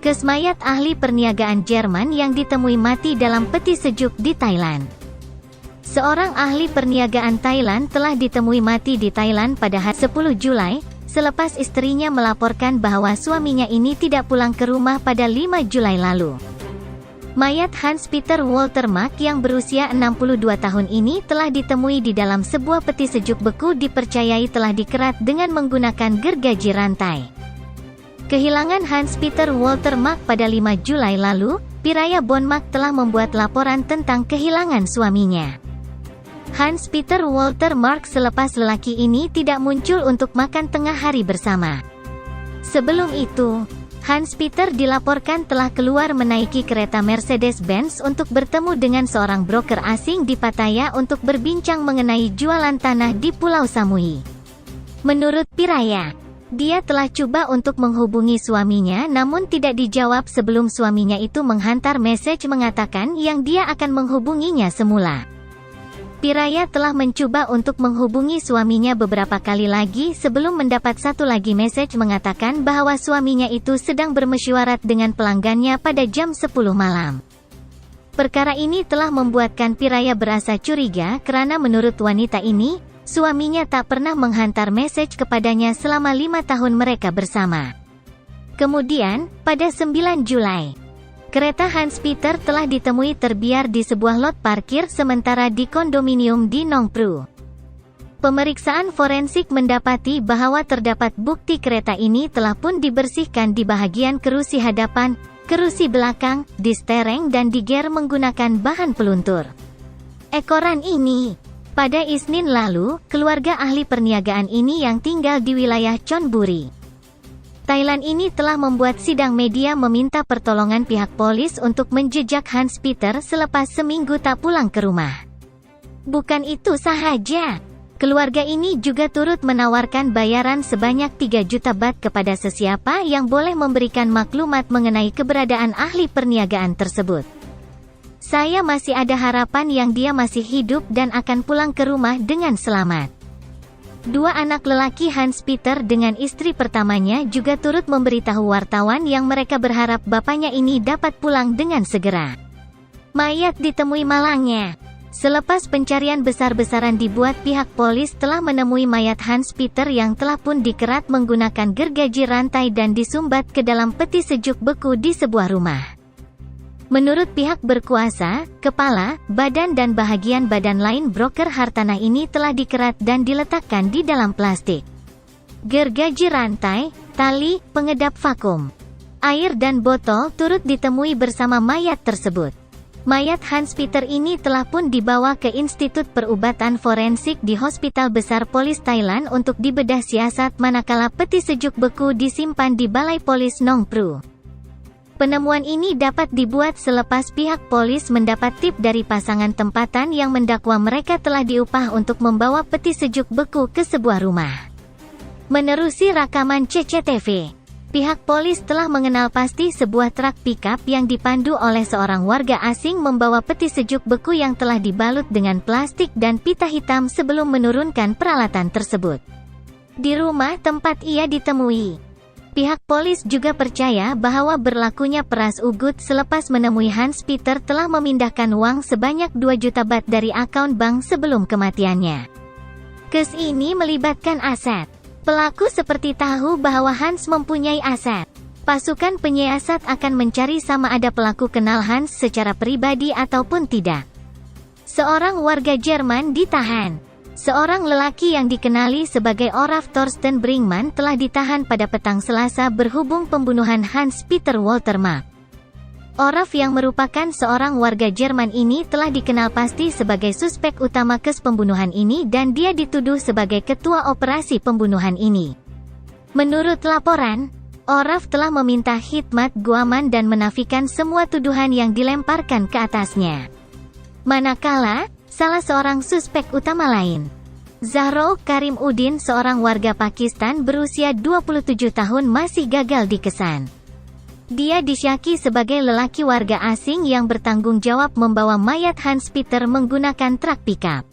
Mayat ahli perniagaan Jerman yang ditemui mati dalam peti sejuk di Thailand. Seorang ahli perniagaan Thailand telah ditemui mati di Thailand pada 10 Julai, selepas istrinya melaporkan bahwa suaminya ini tidak pulang ke rumah pada 5 Julai lalu. Mayat Hans-Peter Woltermark yang berusia 62 tahun ini telah ditemui di dalam sebuah peti sejuk beku dipercayai telah dikerat dengan menggunakan gergaji rantai. Kehilangan Hans-Peter Woltermark pada 5 Julai lalu, Piraya Bonmark telah membuat laporan tentang kehilangan suaminya. Hans-Peter Woltermark selepas lelaki ini tidak muncul untuk makan tengah hari bersama. Sebelum itu, Hans-Peter dilaporkan telah keluar menaiki kereta Mercedes-Benz untuk bertemu dengan seorang broker asing di Pattaya untuk berbincang mengenai jualan tanah di Pulau Samui. Menurut Piraya, dia telah coba untuk menghubungi suaminya namun tidak dijawab sebelum suaminya itu menghantar message mengatakan yang dia akan menghubunginya semula. Piraya telah mencoba untuk menghubungi suaminya beberapa kali lagi sebelum mendapat satu lagi message mengatakan bahwa suaminya itu sedang bermesyuarat dengan pelanggannya pada jam 10 malam. Perkara ini telah membuatkan Piraya berasa curiga karena menurut wanita ini, suaminya tak pernah menghantar message kepadanya selama 5 tahun mereka bersama. Kemudian, pada 9 Julai, kereta Hans-Peter telah ditemui terbiar di sebuah lot parkir sementara di kondominium di Nong Pru. Pemeriksaan forensik mendapati bahwa terdapat bukti kereta ini telah pun dibersihkan di bahagian kerusi hadapan, kerusi belakang, di stereng dan diger menggunakan bahan peluntur. Ekoran ini. Pada Isnin lalu, keluarga ahli perniagaan ini yang tinggal di wilayah Chonburi, Thailand ini telah membuat sidang media meminta pertolongan pihak polis untuk menjejak Hans-Peter selepas seminggu tak pulang ke rumah. Bukan itu sahaja, keluarga ini juga turut menawarkan bayaran sebanyak 3 juta baht kepada sesiapa yang boleh memberikan maklumat mengenai keberadaan ahli perniagaan tersebut. Saya masih ada harapan yang dia masih hidup dan akan pulang ke rumah dengan selamat. Dua anak lelaki Hans-Peter dengan istri pertamanya juga turut memberitahu wartawan yang mereka berharap bapaknya ini dapat pulang dengan segera. Mayat ditemui malangnya. Selepas pencarian besar-besaran dibuat, pihak polis telah menemui mayat Hans-Peter yang telah pun dikerat menggunakan gergaji rantai dan disumbat ke dalam peti sejuk beku di sebuah rumah. Menurut pihak berkuasa, kepala, badan dan bahagian badan lain broker hartanah ini telah dikerat dan diletakkan di dalam plastik. Gergaji rantai, tali, pengedap vakum, air dan botol turut ditemui bersama mayat tersebut. Mayat Hans-Peter ini telah pun dibawa ke Institut Perubatan Forensik di Hospital Besar Polis Thailand untuk dibedah siasat manakala peti sejuk beku disimpan di Balai Polis Nong Pru. Penemuan ini dapat dibuat selepas pihak polis mendapat tip dari pasangan tempatan yang mendakwa mereka telah diupah untuk membawa peti sejuk beku ke sebuah rumah. Menerusi rekaman CCTV, pihak polis telah mengenal pasti sebuah truk pickup yang dipandu oleh seorang warga asing membawa peti sejuk beku yang telah dibalut dengan plastik dan pita hitam sebelum menurunkan peralatan tersebut di rumah tempat ia ditemui. Pihak polis juga percaya bahwa berlakunya peras ugut selepas menemui Hans-Peter telah memindahkan uang sebanyak 2 juta baht dari akaun bank sebelum kematiannya. Kes ini melibatkan aset. Pelaku seperti tahu bahwa Hans mempunyai aset. Pasukan penyiasat akan mencari sama ada pelaku kenal Hans secara pribadi ataupun tidak. Seorang warga Jerman ditahan. Seorang lelaki yang dikenali sebagai Olaf Thorsten Brinkmann telah ditahan pada petang Selasa berhubung pembunuhan Hans-Peter Woltermark. Olaf yang merupakan seorang warga Jerman ini telah dikenal pasti sebagai suspek utama kes pembunuhan ini dan dia dituduh sebagai ketua operasi pembunuhan ini. Menurut laporan, Olaf telah meminta khidmat Guaman dan menafikan semua tuduhan yang dilemparkan ke atasnya. Manakala, salah seorang suspek utama lain, Zahro Karim Udin, seorang warga Pakistan berusia 27 tahun masih gagal dikesan. Dia disyaki sebagai lelaki warga asing yang bertanggung jawab membawa mayat Hans-Peter menggunakan truk pickup.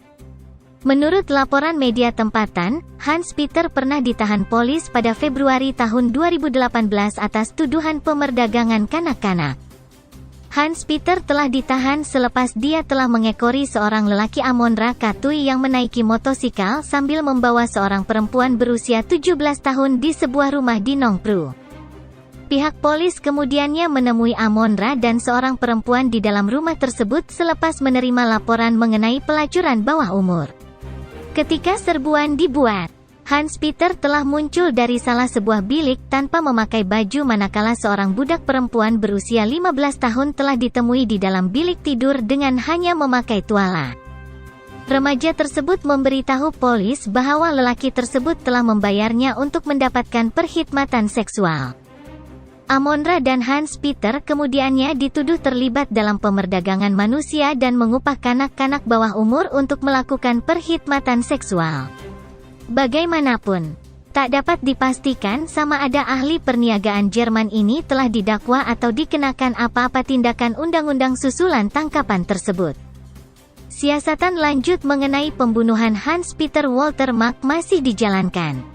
Menurut laporan media tempatan, Hans-Peter pernah ditahan polis pada Februari tahun 2018 atas tuduhan pemerdagangan kanak-kanak. Hans-Peter telah ditahan selepas dia telah mengekori seorang lelaki Amonra Katui yang menaiki motosikal sambil membawa seorang perempuan berusia 17 tahun di sebuah rumah di Nongpru. Pihak polis kemudiannya menemui Amonra dan seorang perempuan di dalam rumah tersebut selepas menerima laporan mengenai pelacuran bawah umur. Ketika serbuan dibuat, Hans-Peter telah muncul dari salah sebuah bilik tanpa memakai baju manakala seorang budak perempuan berusia 15 tahun telah ditemui di dalam bilik tidur dengan hanya memakai tuala. Remaja tersebut memberitahu polis bahwa lelaki tersebut telah membayarnya untuk mendapatkan perkhidmatan seksual. Amonra dan Hans-Peter kemudiannya dituduh terlibat dalam pemerdagangan manusia dan mengupah kanak-kanak bawah umur untuk melakukan perkhidmatan seksual. Bagaimanapun, tak dapat dipastikan sama ada ahli perniagaan Jerman ini telah didakwa atau dikenakan apa-apa tindakan undang-undang susulan tangkapan tersebut. Siasatan lanjut mengenai pembunuhan Hans-Peter Walter Mack masih dijalankan.